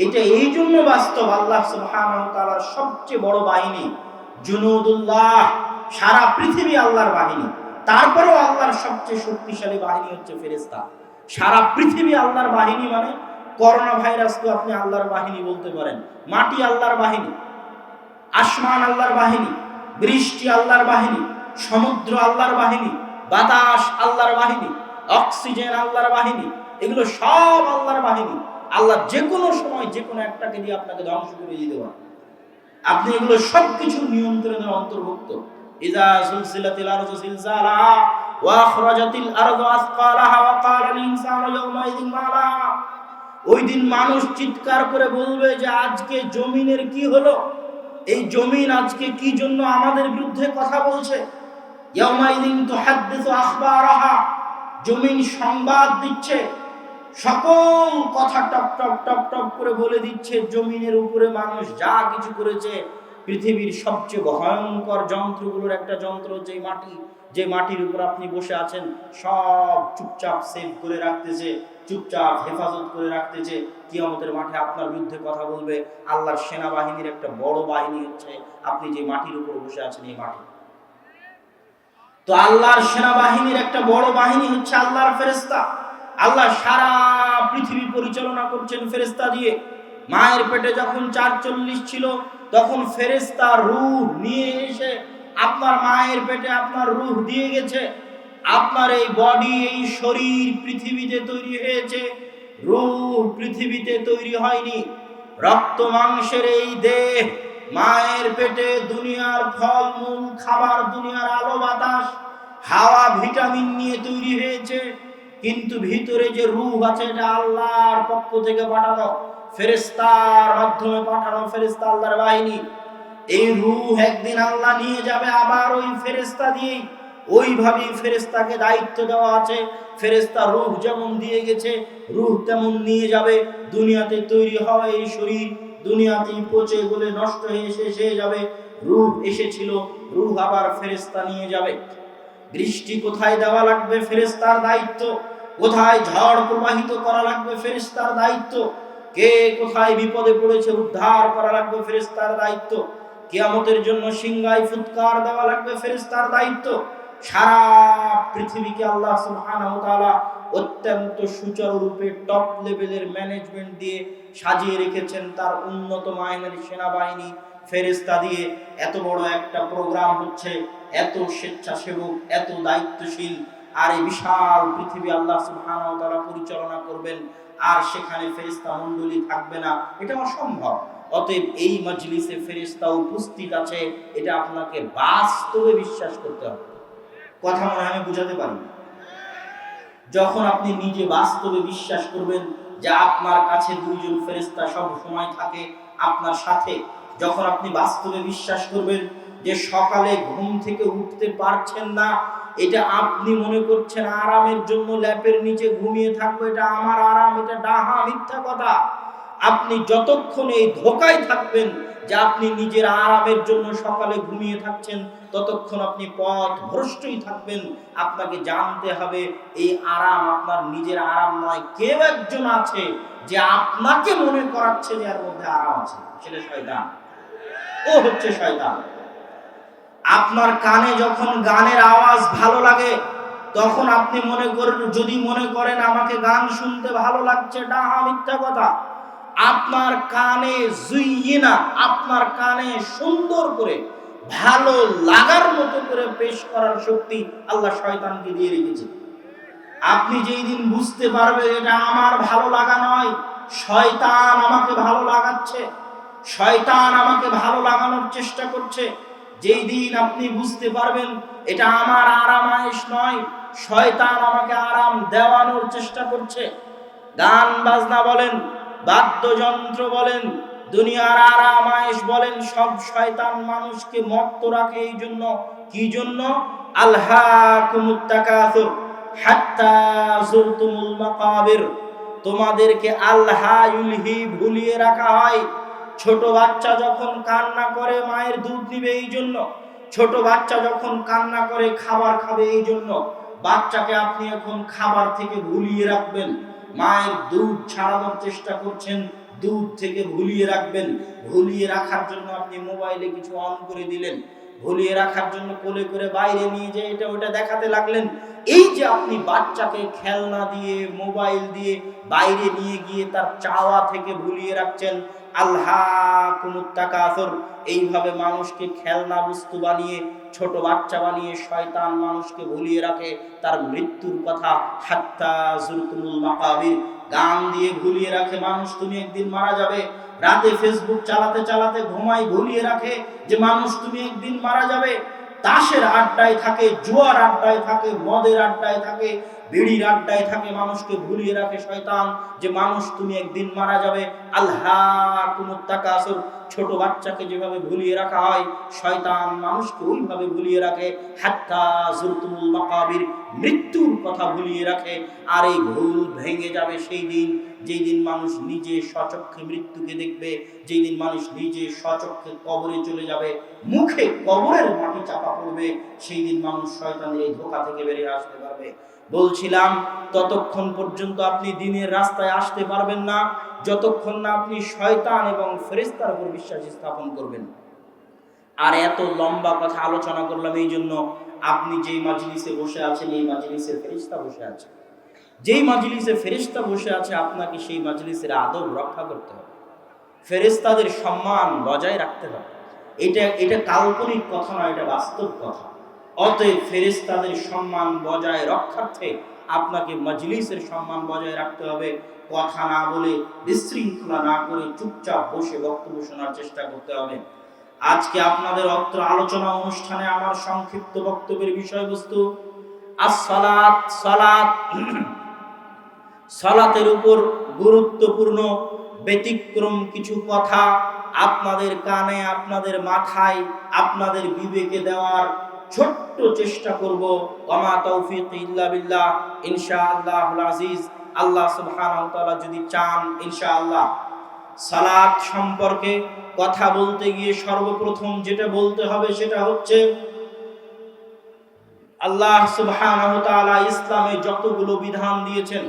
এটা এই জন্য বাস্তব, আল্লাহ সুবহানাহু ওয়া তাআলার সবচেয়ে বড় বাহিনী জুনুদুল্লাহ, সারা পৃথিবী আল্লাহর বাহিনী। তারপরেও আল্লাহর সবচেয়ে শক্তিশালী বাহিনী হচ্ছে ফেরেশতা। সারা পৃথিবী আল্লাহর বাহিনী মানে করোনা ভাইরাসকে আপনি আল্লাহর বাহিনী বলতে পারেন। মাটি আল্লাহর বাহিনী, আসমান আল্লাহর বাহিনী, বৃষ্টি আল্লাহর বাহিনী, সমুদ্র আল্লাহর বাহিনী, বাতাস আল্লাহর বাহিনী, অক্সিজেন আল্লাহর বাহিনী, এগুলো সব আল্লাহর বাহিনী। আল্লাহ যে কোনো সময় যে কোনো একটাকে দিয়ে আপনাকে ধ্বংস করে দিতে পারে। আপনি এগুলো সবকিছু নিয়ন্ত্রণের অন্তর্ভুক্ত। ইযা সুলসিলাতিল আরদু জিলজালাহা ওয়া আখরাজাতিল আরদু আসকালাহা ওয়া ক্বালাল ইনসানু ইয়াওমাইযিন মা লাহা। ওই দিন মানুষ চিৎকার করে বলবে যে আজকে জমিনের কি হলো, এই জমিন আজকে কি জন্য আমাদের বিরুদ্ধে কথা বলছে। ইয়াওমাইযিন তুহাদ্দিসু আখবারাহা, জমিন সংবাদ দিচ্ছে, সকল কথা টপ টপ টপ টপ করে বলে দিচ্ছে। জমিনের উপরে মানুষ যা কিছু করেছে, পৃথিবীর সবচেয়ে ভয়ঙ্কর যন্ত্রগুলোর একটা যন্ত্র যে মাটি, যে মাটির উপর আপনি বসে আছেন, সব চুপচাপ সেভ করে রাখতেছে, চুপচাপ হেফাজত করে রাখতেছে। কিয়ামতের মাঠে আপনার বিরুদ্ধে কথা বলবে। আল্লাহর সেনাবাহিনীর একটা বড় বাহিনী হচ্ছে আপনি যে মাটির উপর বসে আছেন, এই মাটি। তো আল্লাহর সেনাবাহিনীর একটা বড় বাহিনী হচ্ছে আল্লাহর ফেরেশতা। আল্লাহ সারা পৃথিবী পরিচালনা করছেন ফেরেশতা দিয়ে। মায়ের পেটে যখন ৪৪ ছিল, তখন ফেরেশতা রূহ নিয়ে এসে আপনার মায়ের পেটে আপনার রূহ দিয়ে গেছে। আপনার এই বডি, এই শরীর পৃথিবীতে তৈরি হয়েছে, রূহ পৃথিবীতে তৈরি হয়নি। রক্ত মাংসের এই দেহ মায়ের পেটে দুনিয়ার ফলমূল খাবার, দুনিয়ার আলো বাতাস হাওয়া ভিটামিন নিয়ে তৈরি হয়েছে, কিন্তু ভিতরে যে রূহ আছে এটা আল্লাহর পক্ষ থেকে পাঠানো, ফেরেশতার মাধ্যমে পাঠানো, ফেরেশতা আল্লাহর বাহিনী। এই রূহ একদিন আল্লাহ নিয়ে যাবে আবার ওই ফেরেশতা দিয়ে। ওইভাবে ফেরেশতাকে দায়িত্ব দেওয়া আছে। ফেরেশতা রূহ যেমন দিয়ে গেছে, রূহ তেমন নিয়ে যাবে। দুনিয়াতে তৈরি হওয়া এই শরীর দুনিয়াতেই পচে গলে নষ্ট হয়ে শেষ হয়ে যাবে। রূহ এসেছিল, রূহ আবার ফেরেশতা নিয়ে যাবে। বৃষ্টি কোথায় দেওয়া লাগবে, ফেরেশতার দায়িত্ব। কোথায় ঝড় প্রবাহিত করা লাগবে, ফেরেশতার দায়িত্ব। কে কোথায় বিপদে পড়েছে উদ্ধার করা লাগবে, ফেরেশতার দায়িত্ব। কিয়ামতের জন্য সিংহায় ফুৎকার দেওয়া লাগবে, ফেরেশতার দায়িত্ব। সারা পৃথিবীকে আল্লাহ সুবহানাহু ওয়া তাআলা অত্যন্ত সুচারুরূপে টপ লেভেলের ম্যানেজমেন্ট দিয়ে সাজিয়ে রেখেছেন তার উন্নত মানের সেনাবাহিনী ফেরেশতা দিয়ে। এত বড় একটা প্রোগ্রাম হচ্ছে, এত স্বেচ্ছাসেবক, এত দায়িত্বশীল, আর এই বিশাল পৃথিবী আল্লাহ সুবহানাহু ওয়া তাআলা পরিচালনা করবেন, আর সেখানে ফেরেশতা মণ্ডলী থাকবে না, এটা অসম্ভব। অতএব এই মজলিসে ফেরেশতা উপস্থিত আছে, এটা আপনাকে বাস্তবে বিশ্বাস করতে হবে। কথা মনে হয় আমি বুঝাতে পারি? যখন আপনি নিজে বাস্তবে বিশ্বাস করবেন যে আপনার কাছে দুইজন ফেরেশতা সব সময় থাকে আপনার সাথে, যখন আপনি বাস্তবে বিশ্বাস করবেন যে সকালে ঘুম থেকে উঠতে পারছেন না, এটা আপনি মনে করছেন আরামের জন্য ল্যাপের নিচে ঘুমিয়ে থাকবো, এটা আমার আরাম, এটা ডাহা মিথ্যা কথা। আপনি যতক্ষণ এই ধোঁকায় থাকবেন যে আপনি নিজের আরামের জন্য সকালে ঘুমিয়ে থাকছেন, ততক্ষণ আপনি পথ ভ্রষ্টই থাকবেন। আপনাকে জানতে হবে এই আরাম আপনার নিজের আরাম নয়, কেউ একজন আছে যে আপনাকে মনে করাচ্ছে যে এর মধ্যে আরাম আছে, সেটা শয়তান। ও হচ্ছে শয়তান। আপনার কানে যখন গানের আওয়াজ ভালো লাগে, তখন আপনি মনে করেন, যদি মনে করেন আমাকে গান শুনতে ভালো লাগছে, ডাহা মিথ্যা কথা। আপনার কানে জুইয়িনা, আপনার কানে সুন্দর করে ভালো লাগার মতো করে পেশ করার শক্তি আল্লাহ শয়তানকে দিয়ে রেখেছে। আপনি যেই দিন বুঝতে পারবেন এটা আমার ভালো লাগা নয়, শয়তান আমাকে ভালো লাগাচ্ছে, শয়তান আমাকে ভালো লাগানোর চেষ্টা করছে, যেই দিন আপনি বুঝতে পারবেন এটা আমার আরামায়েশ নয়, শয়তান আমাকে আরাম দেওয়ানোর চেষ্টা করছে। গান বাজনা বলেন, বাদ্যযন্ত্র বলেন, দুনিয়ার আরামায়েশ বলেন, সব শয়তান মানুষকে মত্ত রাখে। এই জন্য, কি জন্য? আলহাকুমুত তাকাসুর হাত্তা যুরতুমুল মাকাবির। তোমাদেরকে আল্লাহ ইউলহি ভুলিয়ে রাখা হয়। ছোট বাচ্চা যখন কান্না করে মায়ের দুধ দিবে এই জন্য, ছোট বাচ্চা যখন কান্না করে খাবার খাবে এই জন্য। বাচ্চাকে আপনি এখন খাবার থেকে ভুলিয়ে রাখবেন, মায়ের দুধ ছাড়ানোর চেষ্টা করছেন, দূর থেকে ভুলিয়ে রাখবেন। ভুলিয়ে রাখার জন্য আপনি মোবাইলে কিছু অন করে দিলেন, ভুলিয়ে রাখার জন্য কোলে করে বাইরে নিয়ে যেয়ে এটা ওটা দেখাতে লাগলেন। এই যে আপনি বাচ্চাকে খেলনা দিয়ে, মোবাইল দিয়ে বাইরে নিয়ে গিয়ে তার চাওয়া থেকে ভুলিয়ে রাখছেন, আল্লাহকুমুত তাকাসুর। এইভাবে মানুষকে খেলনা বস্তু বানিয়ে, ছোট বাচ্চা বানিয়ে শয়তান মানুষকে ভুলিয়ে রাখে তার মৃত্যুর কথা। হাত্তা যুরতুমুল মাকাবির, গান দিয়ে ভুলিয়ে রাখে মানুষ তুমি একদিন মারা যাবে। রাতে ফেসবুক চালাতে চালাতে ঘুমাই ভুলিয়ে রাখে যে মানুষ তুমি একদিন মারা যাবে। তাসের আড্ডায় থাকে, জুয়ার আড্ডায় থাকে, মদের আড্ডায় থাকে, বিড়ির আড্ডায় থাকে, মানুষকে ভুলিয়ে রাখে শয়তান যে মানুষ তুমি একদিন মারা যাবে। আল্লাহকুমুত তাকাসুর, ছোট বাচ্চাকে যেভাবে ভুলিয়ে রাখা হয়, শয়তান মানুষকে ওইভাবে ভুলিয়ে রাখে। হাত্তা যুরতুমুল মাকাবির, মৃত্যুর কথা ভুলিয়ে রাখে। আর এই ভুল ভেঙে যাবে সেই দিন, যেই দিন মানুষ নিজে স্বচক্ষে মৃত্যুকে দেখবে, যেই দিন মানুষ নিজে স্বচক্ষে কবরে চলে যাবে, মুখে কবরের মাটি চাপা পড়বে, সেই দিন মানুষ শয়তানের এই ধোঁকা থেকে বেরিয়ে আসতে পারবে। বলছিলাম ততক্ষণ পর্যন্ত আপনি দিনের রাস্তায় আসতে পারবেন না যতক্ষণ না আপনি শয়তান এবং ফেরেশতার উপর বিশ্বাস স্থাপন করবেন। আর এত লম্বা কথা আলোচনা করলাম এই জন্য, আপনি যেই মাজলিসে বসে আছেন এই মাজলিসে ফেরেশতা বসে আছে। যেই মাজলিসে ফেরেশতা বসে আছে আপনাকে সেই মাজলিসের আদব রক্ষা করতে হবে, ফেরেশতাদের সম্মান বজায় রাখতে হবে। এটা কাল্পনিক কথা নয়, এটা বাস্তব কথা। অতএব ফেরেশতাদের সম্মান বজায় রক্ষার্থে আপনাকে মাজলিসের সম্মান বজায় রাখতে হবে। কথা না বলে, বিশৃঙ্খলা না করে চুপচাপ বসে বক্তব্য শোনার চেষ্টা করতে হবে। আজকে আপনাদের অত্র আলোচনা অনুষ্ঠানে আমার সংক্ষিপ্ত বক্তব্যের বিষয়বস্তু as-সালাত, সালাত। সালাতের উপর গুরুত্বপূর্ণ ব্যতিক্রম কিছু কথা আপনাদের কানে, আপনাদের মাথায়, আপনাদের বিবেকে দেওয়ার ছোট্ট চেষ্টা করব। ওয়া তৌফিক ইল্লা বিল্লাহ। ইনশাআল্লাহুল আজিজ, আল্লাহ সুবহানাহু ওয়া তাআলা যদি চান ইনশাআল্লাহ। সালাত সম্পর্কে কথা বলতে গিয়ে সর্বপ্রথম যেটা বলতে হবে সেটা হচ্ছে, আল্লাহ সুবহানাহু ওয়া তাআলা ইসলামে যতগুলো বিধান দিয়েছেন,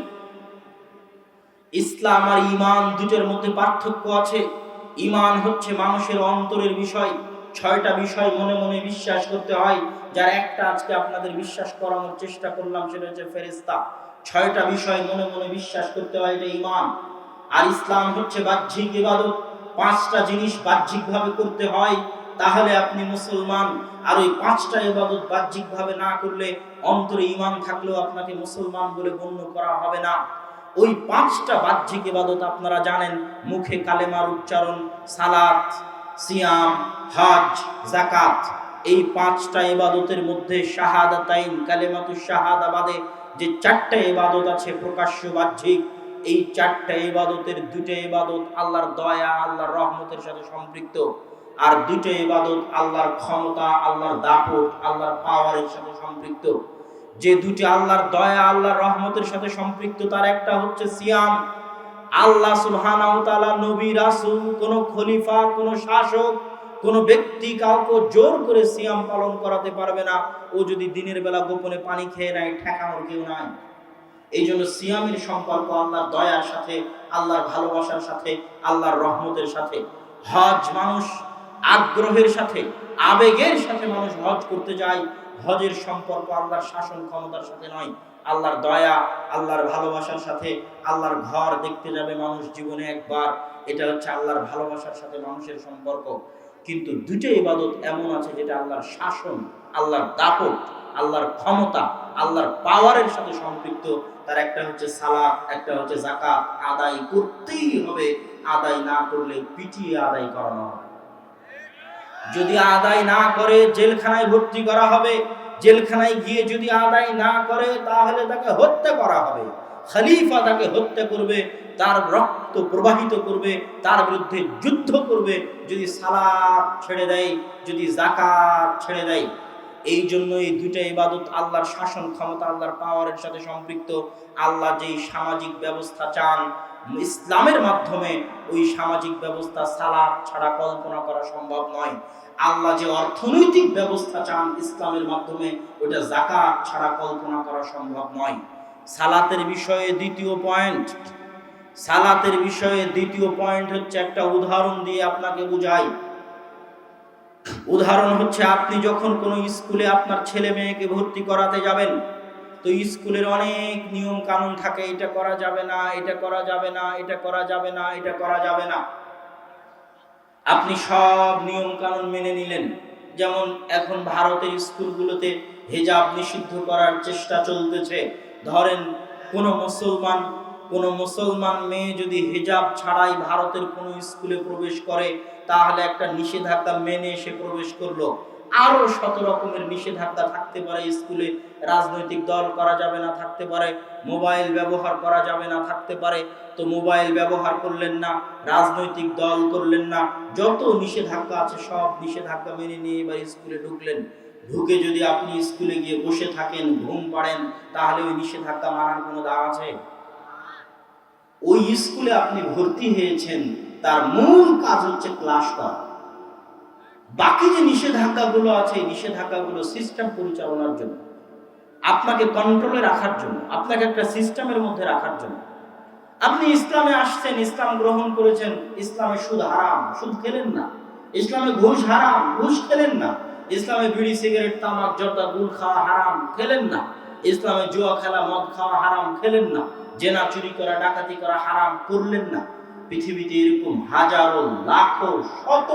ইসলাম আর ঈমান দুটোর মধ্যে পার্থক্য আছে। ঈমান হচ্ছে মানুষের অন্তরের বিষয়, 6টা বিষয় মনে মনে বিশ্বাস করতে হয়, যার একটা আজকে আপনাদের বিশ্বাস করানোর চেষ্টা করলাম, সেটা হচ্ছে ফেরেশতা। 6টা বিষয় মনে মনে বিশ্বাস করতে হয়, এটা ঈমান। আর ইসলাম হচ্ছে বাহ্যিক ইবাদত, 5টা জিনিস বাহ্যিকভাবে করতে হয়, তাহলে আপনি মুসলমান। আর ওই 5টা ইবাদত বাহ্যিকভাবে না করলে, অন্তরে ঈমান থাকলেও আপনাকে মুসলমান বলে গণ্য করা হবে না। ওই 5টা বাহ্যিক ইবাদত আপনারা জানেন, মুখে কালেমার উচ্চারণ, সালাত, সিয়াম, হজ, যাকাত। এই 5টা ইবাদতের মধ্যে শাহাদাতাইন, কালেমাতুশ শাহাদা বাদে যে 4টা ইবাদত আছে প্রকাশ্য বাহ্যিক, এই 4টা ইবাদতের 2টা ইবাদত আল্লাহর দয়া, আল্লাহর রহমতের সাথে সম্পৃক্ত, আর 2টা ইবাদত আল্লাহর ক্ষমতা, আল্লাহর দাপট, আল্লাহর পাওয়ারের সাথে সম্পৃক্ত। যে 2টি আল্লাহর দয়া, আল্লাহর রহমতের সাথে সম্পৃক্ত, তার একটা হচ্ছে সিয়াম। আল্লাহ সুবহানাহু ওয়া তাআলা নবী, রাসূল, কোন খলিফা, কোন শাসক, কোন ব্যক্তি কাউকে জোর করে সিয়াম পালন করাতে পারবে না। ও যদি দিনের বেলা গোপনে পানি খেয়ে নেয়, ঠেকানোর কেউ নাই। এই জন্য সিয়ামের সম্পর্ক আল্লাহর দয়ার সাথে, আল্লাহর ভালোবাসার সাথে, আল্লাহর রহমতের সাথে। হজ মানুষ আগ্রহের সাথে, আবেগের সাথে মানুষ হজ করতে যায়। হজের সম্পর্ক আল্লাহর শাসন ক্ষমতার সাথে নয়, আল্লাহর দয়া, আল্লাহর ভালোবাসার সাথে। আল্লাহর ঘর দেখতে যাবে মানুষ জীবনে একবার, এটা হচ্ছে আল্লাহর ভালোবাসার সাথে মানুষের সম্পর্ক। কিন্তু 2টা ইবাদত এমন আছে যেটা আল্লাহর শাসন, আল্লাহর দাপট, আল্লাহর ক্ষমতা, আল্লাহর পাওয়ারের সাথে সম্পৃক্ত। তার একটা হচ্ছে সালাত, একটা হচ্ছে যাকাত। আদায় করতেই হবে, আদায় না করলে পিটিয়ে আদায় করানো হবে। যদি আদায় না করে জেলখানায় ভর্তি করা হবে। জেলখানায় গিয়ে যদি আদায় না করে তাহলে তাকে হত্যা করা হবে। খলিফা তাকে হত্যা করবে, তার রক্ত প্রবাহিত করবে, তার বিরুদ্ধে যুদ্ধ করবে যদি সালাত ছেড়ে দেয়, যদি যাকাত ছেড়ে দেয়। এই জন্য এই 2টা ইবাদত আল্লাহর শাসন ক্ষমতা, আল্লাহর পাওয়ারের সাথে সম্পৃক্ত। আল্লাহ যেই সামাজিক ব্যবস্থা চান ইসলামের মাধ্যমে, ওই সামাজিক ব্যবস্থা সালাত ছাড়া কল্পনা করা সম্ভব নয়। আল্লাহ যে অর্থনৈতিক ব্যবস্থা চান ইসলামের মাধ্যমে, ওটা যাকাত ছাড়া কল্পনা করা সম্ভব নয়। সালাতের বিষয়ে দ্বিতীয় পয়েন্ট, সালাতের বিষয়ে দ্বিতীয় পয়েন্ট হচ্ছে, একটা উদাহরণ দিয়ে আপনাকে বুঝাই। উদাহরণ হচ্ছে, আপনি যখন কোনো স্কুলে আপনার ছেলে মেয়েকে ভর্তি করাতে যাবেন, তো স্কুলের অনেক নিয়ম কানুন থাকে, এটা করা যাবে না, এটা করা যাবে না, এটা করা যাবে না, এটা করা যাবে না। আপনি সব নিয়ম কানুন মেনে নিলেন। যেমন এখন ভারতের স্কুলগুলোতে হিজাব নিষিদ্ধ করার চেষ্টা চলতেছে। ধরেন কোনো মুসলমান মেয়ে যদি হিজাব ছাড়াই ভারতের কোনো স্কুলে প্রবেশ করে, তাহলে একটা নিষেধাজ্ঞা মেনে সে প্রবেশ করলো। আরো ১৭ রকমের নিষেধাজ্ঞা থাকতে পারে স্কুলে। রাজনৈতিক দল করা যাবে না, থাকতে পারে। মোবাইল ব্যবহার করা যাবে না, থাকতে পারে। তো মোবাইল ব্যবহার করলেন না, রাজনৈতিক দল করলেন না, যত নিষেধাজ্ঞা আছে সব নিষেধাজ্ঞা মেনে নিয়ে এবার স্কুলে ঢুকলেন। ঢুকে যদি আপনি স্কুলে গিয়ে বসে থাকেন, ঘুম পাড়েন, তাহলে ওই নিষেধাজ্ঞা মানার কোনো দাম আছে? ওই স্কুলে আপনি ভর্তি হয়েছেন, তার মূল কাজ হচ্ছে ক্লাস করা। বাকি যে নিষেধাজ্ঞাগুলো আছে, এই নিষেধাজ্ঞাগুলো সিস্টেম পরিচালনার জন্য, আপনাকে কন্ট্রোলে রাখার জন্য, আপনাকে একটা সিস্টেমের মধ্যে রাখার জন্য। আপনি ইসলামে আসছেন, ইসলাম গ্রহণ করেছেন, ইসলামে সুদ হারাম, সুদ খেলেন না। ইসলামে ঘুষ হারাম, ঘুষ খেলেন না। ইসলামে বিড়ি সিগারেট তামাক জর্দা গুল খাওয়া হারাম, খেলেন না। ইসলামে জুয়া খেলা মদ খাওয়া হারাম, খেলেন না। জেনা চুরি করা ডাকাতি করা হারাম, করলেন না। পৃথিবীতে এরকম হাজারো লাখো শত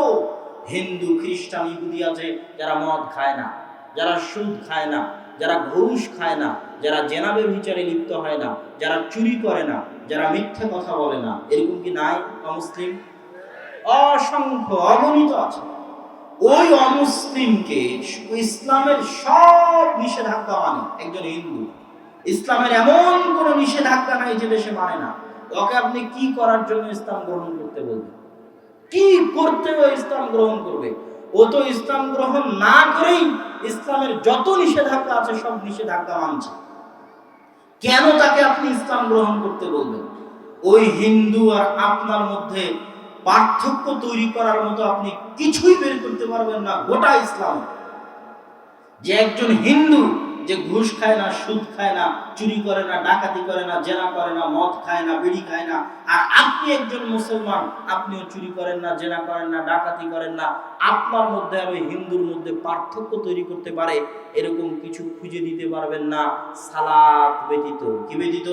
হিন্দু খ্রিস্টান ইহুদি আছে যারা মদ খায় না, যারা সুদ খায় না, যারা ঘুষ খায় না, যারা জেনাবের বিচারে লিপ্ত হয় না, যারা চুরি করে না, যারা মিথ্যে কথা বলে না। এরকম কি নাই অমুসলিম? অসংখ্য, অগণিত আছে। ওই অমুসলিমকে ইসলামের সব নিষেধাজ্ঞা মানে একজন হিন্দু। ইসলামের এমন কোন নিষেধাজ্ঞা নাই যেটা সে মানে না। ওকে আপনি কি করার জন্য ইসলাম গ্রহণ করতে বলবেন? কি করতে ও ইসলাম গ্রহণ করবে? ও তো ইসলাম গ্রহণ না করেই ইসলামের যত নিষেধাজ্ঞা আছে সব নিষেধাজ্ঞা মানছে। কেন তাকে আপনি ইসলাম গ্রহণ করতে বলবেন? ওই হিন্দু আর আপনার মধ্যে পার্থক্য তৈরি করার মতো আপনি কিছুই বের করতে পারবেন না গোটা ইসলাম। যে একজন হিন্দু যে ঘুষ খায় না, সুদ খায় না, চুরি করে না, ডাকাতি করে না, জেনা করে না, মদ খায় না, বিড়ি খায় না, আর আপনি একজন মুসলমান, আপনিও চুরি করেন না, জেনা করেন না, ডাকাতি করেন না, আপনার মধ্যে আর ওই হিন্দুর মধ্যে পার্থক্য তৈরি করতে পারে এরকম কিছু খুঁজে দিতে পারবেন না, সালাত ব্যতীত। কি ব্যতীত?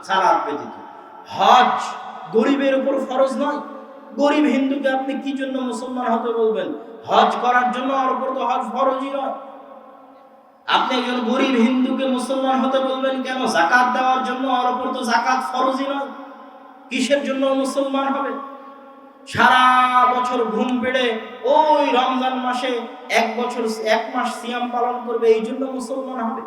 সালাত ব্যতীত। হজ গরিবের উপর ফরজ নয়। গরিব হিন্দুকে আপনি কি জন্য মুসলমান হতে বলবেন? হজ করার জন্য, ওর উপর তো হজ ফরজই নয়। আপনি একজন গরিব হিন্দুকে মুসলমান হতে বলবেন কেন? যাকাত দেওয়ার জন্য, ওর উপর তো যাকাত ফরজই নয়। কিসের জন্য মুসলমান হবে? সারা বছর ঘুম পেড়ে ওই রমজান মাসে এক মাস সিয়াম পালন করবে, এই জন্য মুসলমান হবে?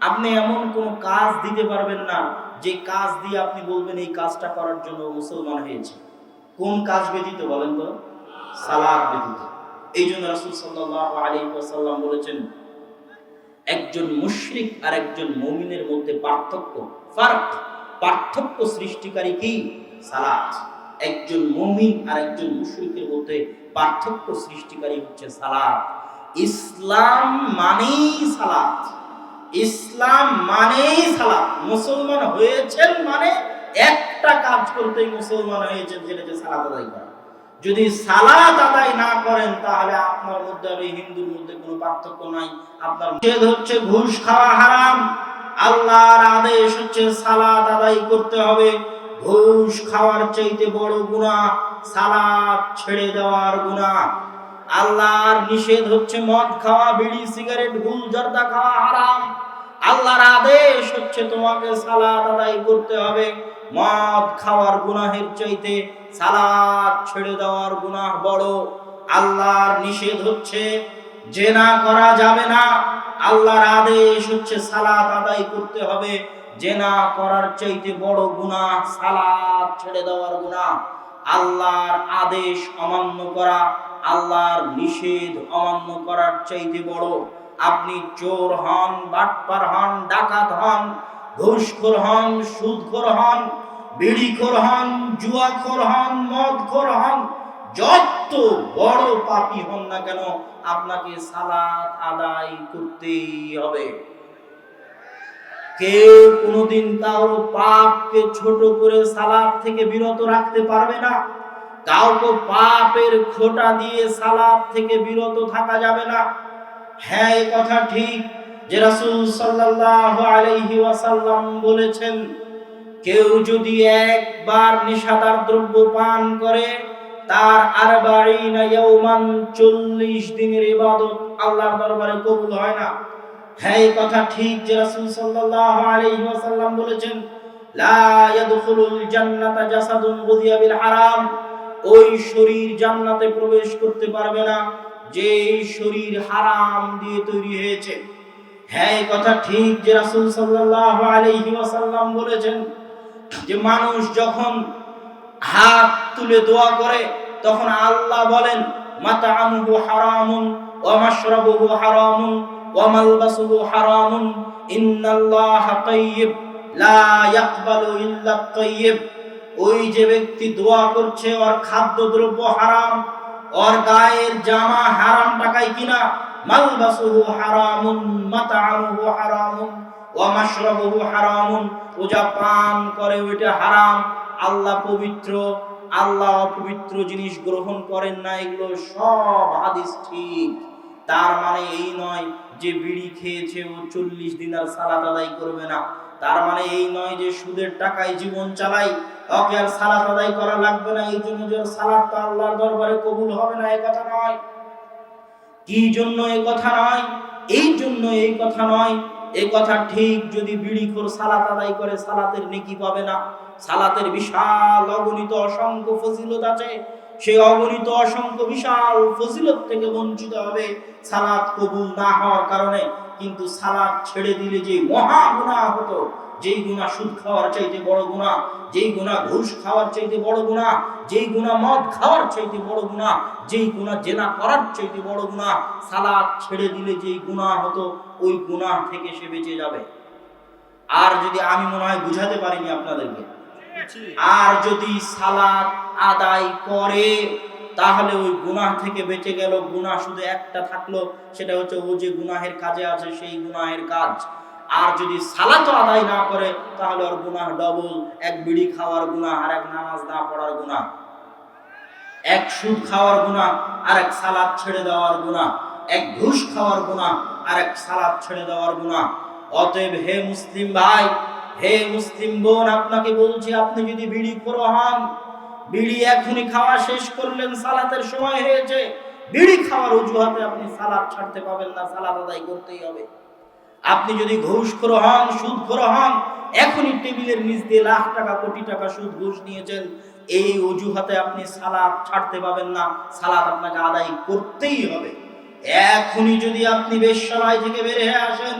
আপনি এমন কোন কাজ দিতে পারবেন না যে কাজ দিয়ে আপনি বলবেন এই কাজটা করার জন্য মুসলমান হয়েছে। কোন কাজ ব্যতীত বলেন তো? সালাত ব্যতীত। এই জন্য রাসূল সাল্লাল্লাহু আলাইহি ওয়াসাল্লাম বলেছেন, একজন মুশরিক আর একজন মুমিনের মধ্যে পার্থক্য সৃষ্টিকারী কি? সালাত। একজন মুমিন আর একজন মুশরিকের মধ্যে পার্থক্য সৃষ্টিকারী হচ্ছে সালাত। ইসলাম মানেই সালাত। ইসলাম মানেই সালাত। মুসলমান হয়েছেন মানে একটা কাজ করতেই মুসলমান হয়েছেন, যেটা হচ্ছে সালাত আদায় করা। যদি সালাত আদায় না করেন তাহলে আপনার মধ্যে আর হিন্দুর মধ্যে কোনো পার্থক্য নাই। আপনার নিষেধ হচ্ছে ঘুষ খাওয়া হারাম, আল্লাহর আদেশ হচ্ছে সালাত আদায় করতে হবে। ঘুষ খাওয়ার চাইতে বড় গুনাহ সালাত ছেড়ে দেওয়ার গুনাহ। আল্লাহর নিষেধ হচ্ছে মদ খাওয়া, বিড়ি সিগারেট গুল জর্দা খাওয়া হারাম। আল্লাহর আদেশ হচ্ছে তোমাকে সালাত আদায় করতে হবে। মদ খাওয়ার গুনাহের চাইতে সালাত ছেড়ে দেওয়ার গুনাহ বড়। আল্লাহর নিষেধ হচ্ছে জেনা করা যাবে না, আল্লাহর আদেশ হচ্ছে সালাত আদায় করতে হবে। জেনা করার চাইতে বড় গুনাহ সালাত ছেড়ে দেওয়ার গুনাহ। আল্লাহর আদেশ অমান্য করা, আল্লাহর নিষেধ অমান্য করার চাইতে বড়। আপনি চোর হন, বাটপার হন, ডাকাত হন, ঘুষখোর হন, সুদখোর হন, বিড়িখোর হন, জুয়াখোর হন, মদখোর হন, যত বড় পাপী হন না কেন আপনাকে সালাত আদায় করতেই হবে। কেউ কোনোদিন কারো পাপকে ছোট করে সালাত থেকে বিরত রাখতে পারবে না। কাউকে পাপের খোঁটা দিয়ে সালাত থেকে বিরত থাকা যাবে না। হ্যাঁ, এই কথা ঠিক যে রাসূল সাল্লাল্লাহু আলাইহি ওয়াসাল্লাম বলেছেন, কেউ যদি একবার নেশাদার দ্রব্য পান করে তার 40 ইয়াওমান 40 দিনের ইবাদত আল্লাহর দরবারে কবুল হয় না। হ্যাঁ, এই কথা ঠিক যে রাসূল সাল্লাল্লাহু আলাইহি ওয়াসাল্লাম বলেছেন, লা ইয়াদখুলুল জান্নাতা জাসাদুন গুযিয়া বিল হারাম। ওই শরীর জান্নাতে প্রবেশ করতে পারবে না যে শরীর হারাম দিয়ে তৈরি হয়েছে। হ্যাঁ, এই কথা ঠিক যে রাসূল সাল্লাল্লাহু আলাইহি ওয়াসাল্লাম বলেছেন যে মানুষ যখন হাত তুলে দোয়া করে তখন আল্লাহ বলেন, মাতা'আমুহু হারামুন ওয়া মাশরাবুহু হারামুন ওয়া মালবাসুহু হারামুন ইন্নাল্লাহা তাইয়্যিব লা ইয়াকবালু ইল্লা তাইয়্যিব। ওই যে ব্যক্তি দোয়া করছে ওর খাদ্যদ্রব্য হারাম, ওর গায়ের জামা হারাম টাকায় কিনা, মালবাসুহু হারামুন মাতা'আমুহু হারামুন ওয়া মাশরাবুহু হারামুন, ও যা পান করে ওইটা হারাম। আল্লাহ পবিত্র, আল্লাহ অপবিত্র জিনিস গ্রহণ করেন না। এগুলো সব হাদিস ঠিক। তার মানে এই নয় যে বিড়ি খেয়েছে ও 40 দিন আর সালাত আদায় করবে না। তার মানে এই নয় যে সুদের টাকায় জীবন চালাই ওকে আর সালাত আদায় করা লাগবে না, এই জন্য যে সালাতটা আল্লাহর দরবারে কবুল হবে না, এই কথা নয়। কি জন্য এই কথা নয়? এই জন্য এই কথা নয়। এই কথা ঠিক, যদি বিড়িখোর সালাত আদায় করে সালাতের নেকি পাবে না। সালাতের বিশাল অগণিত অসংখ্য ফজিলত আছে, সেই অগণিত অসংখ্য বিশাল ফজিলত থেকে বঞ্চিত হবে সালাত কবুল না হওয়ার কারণে। কিন্তু সালাত ছেড়ে দিলে যে মহা গুনাহ হতো, যেই গুনাহ সুদ খাওয়ার চাইতে বড় গুনাহ, যেই গুনাহ ঘুষ খাওয়ার চাইতে বড় গুনাহ, যেই গুনাহ মদ খাওয়ার চাইতে বড় গুনাহ, যেই গুনাহ জেনা করার চাইতে বড় গুনাহ, সালাত ছেড়ে দিলে যেই গুনাহ হতো ওই গুনাহ থেকে সে বেঁচে যাবে। আর যদি আমি মনে হয় বুঝাতে পারিনি আপনাদেরকে, আর যদি সালাত আদায় করে তাহলে ওই গুনাহ থেকে বেঁচে গেল। গুনাহ শুধু একটা থাকলো, সেটা হচ্ছে ও যে গুনাহের কাজে আছে সেই গুনাহের কাজ। আর যদি সালাত আদায় না করে তাহলে ওর গুনাহ ডবল। এক বিড়ি খাওয়ার গুনাহ আর এক নামাজ না পড়ার গুনাহ, এক সুদ খাওয়ার গুনাহ আর এক সালাত ছেড়ে দেওয়ার গুনাহ, এক ঘুষ খাওয়ার গুনাহ আর এক সালাত ছেড়ে দেওয়ার গুনাহ। অতএব হে মুসলিম ভাই, হে মুসলিম বোন, আপনাকে বলছি, আপনি যদি বিড়িখোর হন, বিড়ি এখনই খাওয়া শেষ করলেন, সালাতের সময় হয়েছে, বিড়ি খাওয়ার অজুহাতে আপনি সালাত ছাড়তে পাবেন না, সালাত আদায় করতেই হবে। আপনি যদি ঘুষখোর হন, সুদখোর হন, এখনই টেবিলের নিচ দিয়ে লাখ টাকা কোটি টাকা সুদ ঘুষ নিয়েছেন, এই অজুহাতে আপনি সালাত ছাড়তে পাবেন না, সালাত আপনাকে আদায় করতেই হবে। এখনই যদি আপনি বেশ্যালয় থেকে বের হয়ে আসেন,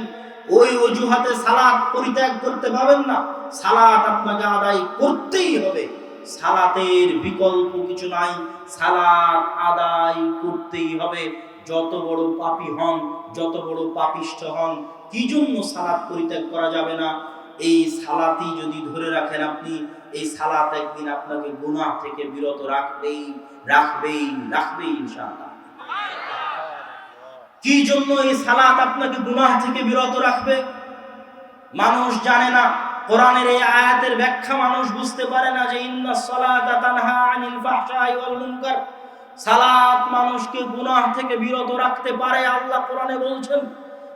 ওই অজুহাতে সালাত পরিত্যাগ করতে পাবেন না, সালাত আপনাকে আদায় করতেই হবে। সালাতের বিকল্প কিছু নাই, সালাত আদায় করতেই হবে। যত বড় পাপী হন, যত বড় পাপিষ্ঠ হন, কি জন্য সালাত পরিত্যাগ করা যাবে না? এই সালাতই যদি ধরে রাখেন আপনি, এই সালাত একদিন আপনাকে গুনাহ থেকে বিরত রাখবেই রাখবেই রাখবেই ইনশাআল্লাহ। কি জন্য এই সালাত আপনাকে গুনাহ থেকে বিরত রাখবে? মানুষ জানে না। কোরআনের এই আয়াতের ব্যাখ্যা মানুষ বুঝতে পারে না যে ইন্নাস সালাতা তানহা আনিল ফাহশাই ওয়াল মুনকার। সালাত মানুষকে গুনাহ থেকে বিরত রাখতে পারে, আল্লাহ কোরআনে বলছেন।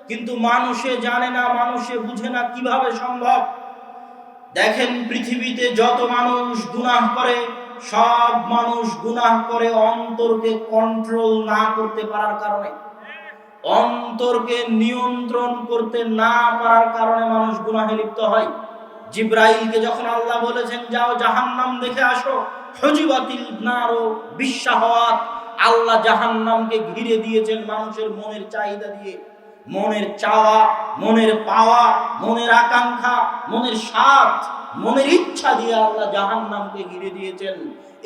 কিন্তু মানুষে জানে না, মানুষে বুঝে না। কিভাবে সম্ভব? দেখেন, পৃথিবীতে যত মানুষ গুনাহ করে, সব মানুষ গুনাহ করে অন্তরকে কন্ট্রোল না করতে পারার কারণে। অন্তরকে নিয়ন্ত্রণ করতে না পারার কারণে মানুষ গুনাহে লিপ্ত হয়। জিব্রাইলকে যখন আল্লাহ বলেছেন যাও জাহান্নাম দেখে আসো, হুজিবাতিল নারু বিশাহাওয়াত, আল্লাহ জাহান্নামকে ঘিরে দিয়েছেন মানুষের মনের চাহিদা দিয়ে। মনের চাওয়া, মনের পাওয়া, মনের আকাঙ্ক্ষা, মনের স্বাদ, মনের ইচ্ছা দিয়ে আল্লাহ জাহান্নামকে ঘিরে দিয়েছেন।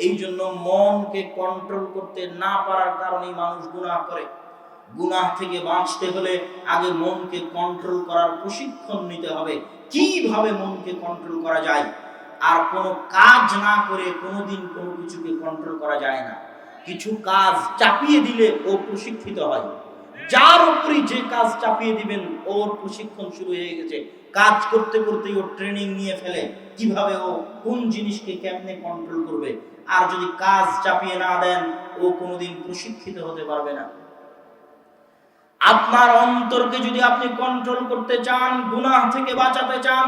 এই জন্য মনকে কন্ট্রোল করতে না পারার কারণেই মানুষ গুনাহ করে। গুনাহ থেকে বাঁচতে হলে আগে মনকে কন্ট্রোল করার প্রশিক্ষণ নিতে হবে, কিভাবে মনকে কন্ট্রোল করা যায়। আর কোনো কাজ না করে কোনোদিন কোনো কিছুকে কন্ট্রোল করা যায় না। কিছু কাজ চাপিয়ে দিলে ও প্রশিক্ষিত হয়। যার উপরই যে কাজ চাপিয়ে দিবেন ওর প্রশিক্ষণ শুরু হয়ে গেছে। কাজ করতে করতেই ও ট্রেনিং নিয়ে ফেলে কিভাবে ও কোন জিনিসকে কেমনে কন্ট্রোল করবে। আর যদি কাজ চাপিয়ে না দেন ও কোনোদিন প্রশিক্ষিত হতে পারবে না। আপনার অন্তরকে যদি আপনি কন্ট্রোল করতে চান, গুনাহ থেকে বাঁচাতে চান,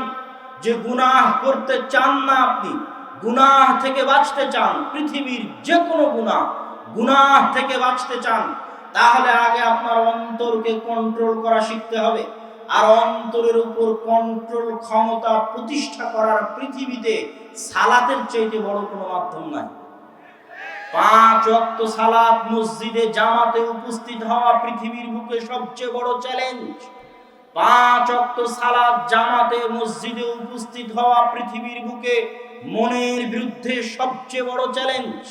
যে গুনাহ করতে চান না, আপনি গুনাহ থেকে বাঁচতে চান, পৃথিবীর যে কোনো গুনাহ থেকে বাঁচতে চান, তাহলে আগে আপনার অন্তরকে কন্ট্রোল করা শিখতে হবে। আর অন্তরের উপর কন্ট্রোল ক্ষমতা প্রতিষ্ঠা করার পৃথিবীতে সালাতের চাইতে বড় কোনো মাধ্যম নাই। 5 ওয়াক্ত সালাত মসজিদে জামাতে উপস্থিত হওয়া পৃথিবীর বুকে সবচেয়ে বড় চ্যালেঞ্জ। 5 ওয়াক্ত সালাত জামাতে মসজিদে উপস্থিত হওয়া পৃথিবীর বুকে মনের বিরুদ্ধে সবচেয়ে বড় চ্যালেঞ্জ।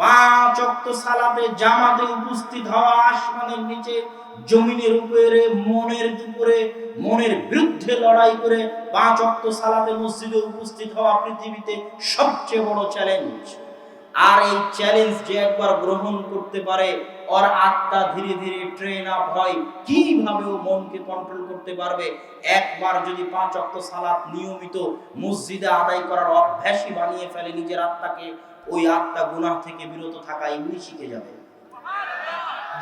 5 ওয়াক্ত সালাতে জামাতে উপস্থিত হওয়া আসমানের নিচে জমিনের উপরে মনের বিরুদ্ধে লড়াই করে 5 ওয়াক্ত সালাতে মসজিদে উপস্থিত হওয়া পৃথিবীতে সবচেয়ে বড় চ্যালেঞ্জ। আর এই চ্যালেঞ্জ যে একবার গ্রহণ করতে পারে, ওর আত্মা ধীরে ধীরে ট্রেন আপ হয় কিভাবে ও মনকে কন্ট্রোল করতে পারবে। একবার যদি 5 ওয়াক্ত সালাত নিয়মিত মসজিদে আদায় করার অভ্যাসই বানিয়ে ফেলে নিজের আত্মাকে, ওই আত্মা গুনাহ থেকে বিরত থাকা এমনি শিখে যাবে।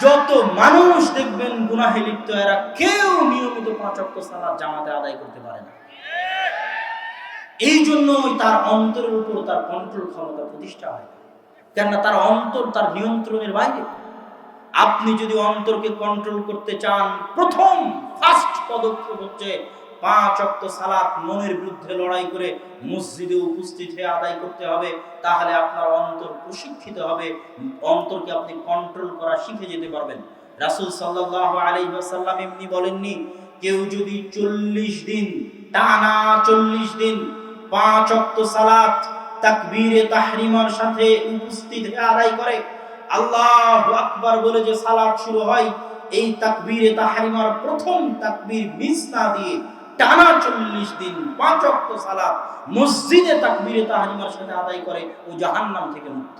যত মানুষ দেখবেন গুনাহে লিপ্ত, এরা কেউ নিয়মিত 5 ওয়াক্ত সালাত জামাতে আদায় করতে পারে না। এই জন্য তার অন্তরের উপর তার কন্ট্রোল ক্ষমতা প্রতিষ্ঠা হয়, কেননা তার অন্তর তার নিয়ন্ত্রণের বাইরে। আপনি যদি অন্তরকে কন্ট্রোল করতে চান, প্রথম ফার্স্ট পদক্ষেপ হচ্ছে 5 ওয়াক্ত সালাত মনের বিরুদ্ধে লড়াই করে মসজিদে উপস্থিত হয়ে আদায় করতে হবে। তাহলে আপনার অন্তর প্রশিক্ষিত হবে, অন্তরকে আপনি কন্ট্রোল করা শিখে যেতে পারবেন। রাসূল সাল্লাল্লাহু আলাইহি ওয়াসাল্লাম এমনি বলেননি, কেউ যদি 40 দিন টানা 40 দিন 5 ওয়াক্ত সালাত তাকবীরে তাহরিমার সাথে উপস্থিত হয়ে আদায় করে, আল্লাহু আকবার বলে যে সালাত শুরু হয়, এই তাকবীরে তাহরিমার প্রথম তাকবীর মিস না দিয়ে টানা 40 দিন 5 ওয়াক্ত সালাত মসজিদে তাকবীরে তাহরিমার সাথে আদায় করে, ও জাহান্নাম থেকে মুক্ত।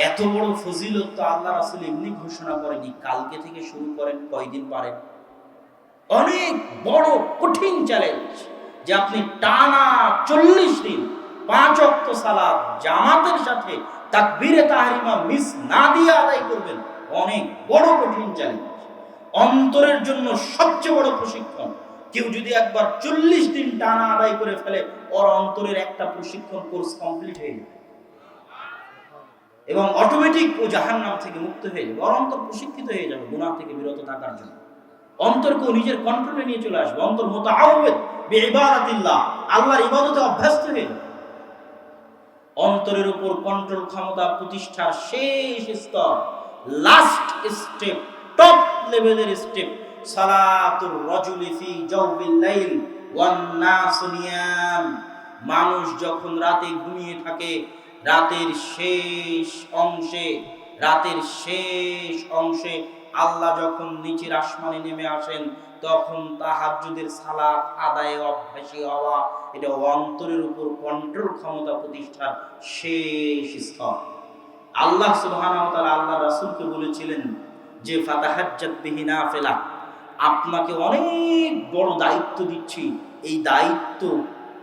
এত বড় ফজিলত তো আল্লাহ রাসূল এমনি ঘোষণা করেনি। কালকে থেকে শুরু করেন, কয়দিন পারেন। অনেক বড় কঠিন চ্যালেঞ্জ যে আপনি টানা 40 দিন 5 ওয়াক্ত সালাত জামাতের সাথে তাকবীরে তাহরিমা মিস না দিয়ে আদায় করবেন। অনেক বড় কঠিন চ্যালেঞ্জ, অন্তরের জন্য সবচেয়ে বড় প্রশিক্ষণ। কেউ যদি একবার 40 দিন টানা আদায় করে ফেলে, ওর অন্তরের একটা প্রশিক্ষণ কোর্স কমপ্লিট হয়ে যাবে এবং অটোমেটিক ও জাহান্নাম থেকে মুক্ত হয়ে যাবে। ওর অন্তর প্রশিক্ষিত হয়ে যাবে গুনাহ থেকে বিরত থাকার জন্য। অন্তরকে নিজের কন্ট্রোলে নিয়ে চলে আসবে। অন্তর মুতাআওয়াদ বিইবাদাতিল্লাহ, আল্লাহর ইবাদতে অভ্যস্ত হয়ে যাবে। অন্তরের উপর কন্ট্রোল ক্ষমতা প্রতিষ্ঠার শেষ স্তর, লাস্ট স্টেপ, টপ লেভেলের স্টেপ, সালাতুর রাজুলি ফি জাওবিল লাইল ওয়ান নাস নিয়াম। মানুষ যখন রাতে ঘুমিয়ে থাকে, রাতের শেষ অংশে আল্লাহ যখন নিচের আসমানে নেমে আসেন, তখন তাহাজ্জুদের সালাত আদায়ে অভ্যাসী হওয়া, এটা অন্তরের উপর কন্ট্রোল ক্ষমতা প্রতিষ্ঠার শেষ স্তর। আল্লাহ সুবহানাহু ওয়া তাআলা আল্লাহ রাসূলকে বলেছিলেন যে ফাতাহাজ্জাত বিহি নাফিলা, আপনাকে অনেক বড় দায়িত্ব দিচ্ছি, এই দায়িত্ব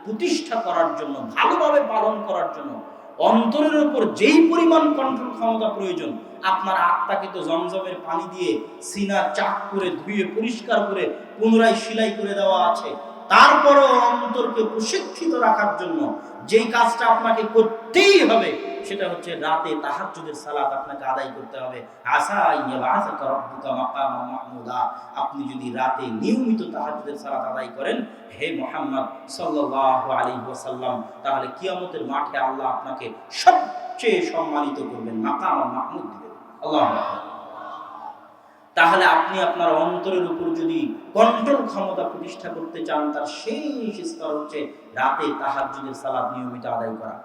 প্রতিষ্ঠা করার জন্য, ভালোভাবে পালন করার জন্য অন্তরের উপর যেই পরিমাণ কন্ট্রোল ক্ষমতা প্রয়োজন, আপনার আত্মাকে তো জমজমের পানি দিয়ে সিনা চাক করে ধুয়ে পরিষ্কার করে পুনরায় সেলাই করে দেওয়া আছে। তারপরও অন্তরকে প্রশিক্ষিত রাখার জন্য যেই কাজটা আপনাকে করতেই হবে, সেটা হচ্ছে রাতে তাহাজ্জুদের সালাত আপনাকে আদায় করতে হবে। আসা ইয়াবাসাকা রাব্বুকা মাকামান মাহমুদা, আপনি যদি রাতে নিয়মিত তাহাজ্জুদের সালাত আদায় করেন, হে মুহাম্মদ সাল্লাল্লাহু আলাইহি ওয়াসাল্লাম, তাহলে কিয়ামতের মাঠে আল্লাহ আপনাকে সবচেয়ে সম্মানিত করবেন, মাকামান মাহমুদ দিবেন। আল্লাহু আকবার। তাহলে আপনি আপনার অন্তরের উপর যদি কন্ট্রোল ক্ষমতা প্রতিষ্ঠা করতে চান, তার শেষ স্তর হচ্ছে রাতে তাহাজ্জুদের সালাত নিয়মিত আদায় করা।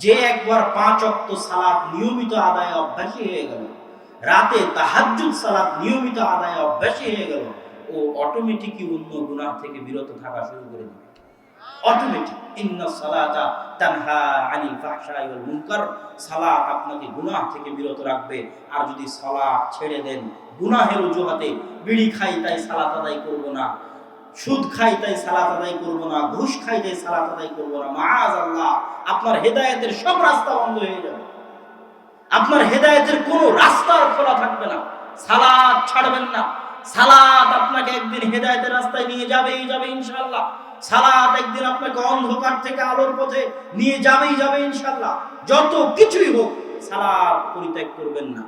যে একবার 5 ওয়াক্ত সালাত নিয়মিত আদায়ে অভ্যাসী হয়ে গেল, রাতে তাহাজ্জুদ সালাত নিয়মিত আদায়ে অভ্যাসী হয়ে গেল, ও অটোমেটিকই অন্য গুনাহ থেকে বিরত থাকা শুরু করে দিবে। অটোমেটিক। ইন্নাস সালাতা তানহা আনিল ফাহশাই ওয়াল মুনকার, সালাত আপনাকে গুনাহ থেকে বিরত রাখবে। আর যদি সালাত ছেড়ে দেন গুনাহের অজুহাতে, বিড়ি খাই তাই সালাত আদায় করব না, সুদ খাই তাই সালাত আদায় করব না, ঘুষ খাই তাই সালাত আদায় করব না, মাআযাল্লাহ, আপনার হেদায়েতের সব রাস্তা বন্ধ হয়ে যাবে। আপনার হেদায়েতের কোনো রাস্তা খোলা থাকবে না। সালাত ছাড়বেন না। সালাত আপনাকে একদিন হেদায়েতের রাস্তায় নিয়ে যাবেই যাবে ইনশাআল্লাহ। সালাত একদিন আপনাকে অন্ধকার থেকে আলোর পথে নিয়ে যাবেই যাবে ইনশাআল্লাহ। যত কিছুই হোক সালাত পরিত্যাগ করবেন না।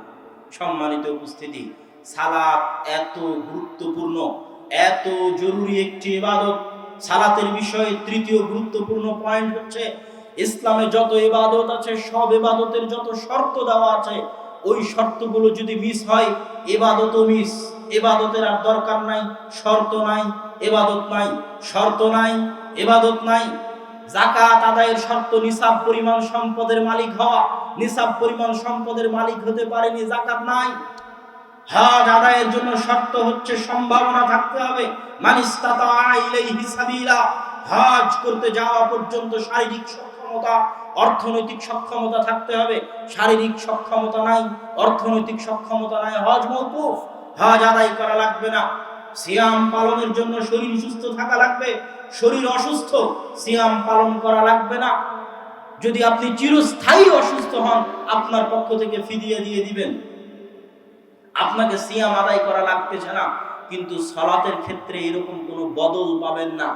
সম্মানিত উপস্থিতি, সালাত এত গুরুত্বপূর্ণ, এত জরুরি একটি ইবাদত। সালাতের বিষয়ে তৃতীয় গুরুত্বপূর্ণ পয়েন্ট হচ্ছে, ইসলামে যত ইবাদত আছে সব ইবাদতের যত শর্ত দেওয়া আছে, ওই শর্তগুলো যদি মিস হয় ইবাদতও মিস। ইবাদতের আর দরকার নাই, শর্ত নাই, ইবাদত নাই, শর্ত নাই, ইবাদত নাই। যাকাত আদায়ের শর্ত নিসাব পরিমাণ সম্পদের মালিক হওয়া, নিসাব পরিমাণ সম্পদের মালিক হতে পারেনি, যাকাত নাই। হজ আদায়ের জন্য শর্ত হচ্ছে সম্ভাবনা থাকতে হবে, মান ইসতাতা ইলাইহি সাবিলা, হজ করতে যাওয়া পর্যন্ত শারীরিক সক্ষমতা, অর্থনৈতিক সক্ষমতা থাকতে হবে। শারীরিক সক্ষমতা নাই, অর্থনৈতিক সক্ষমতা নাই, হজ মওকুফ, হজ আদায় করা লাগবে না। সিয়াম পালনের জন্য শরীর সুস্থ থাকা লাগবে, শরীর অসুস্থ, সিয়াম পালন করা লাগবে না। যদি আপনি চিরস্থায়ী অসুস্থ হন, আপনার পক্ষ থেকে ফিদিয়া দিয়ে দিবেন, আপনাকে সিয়াম আদায় করা লাগতেছে না। কিন্তু সালাতের ক্ষেত্রে এরকম কোনো বদল পাবেন না,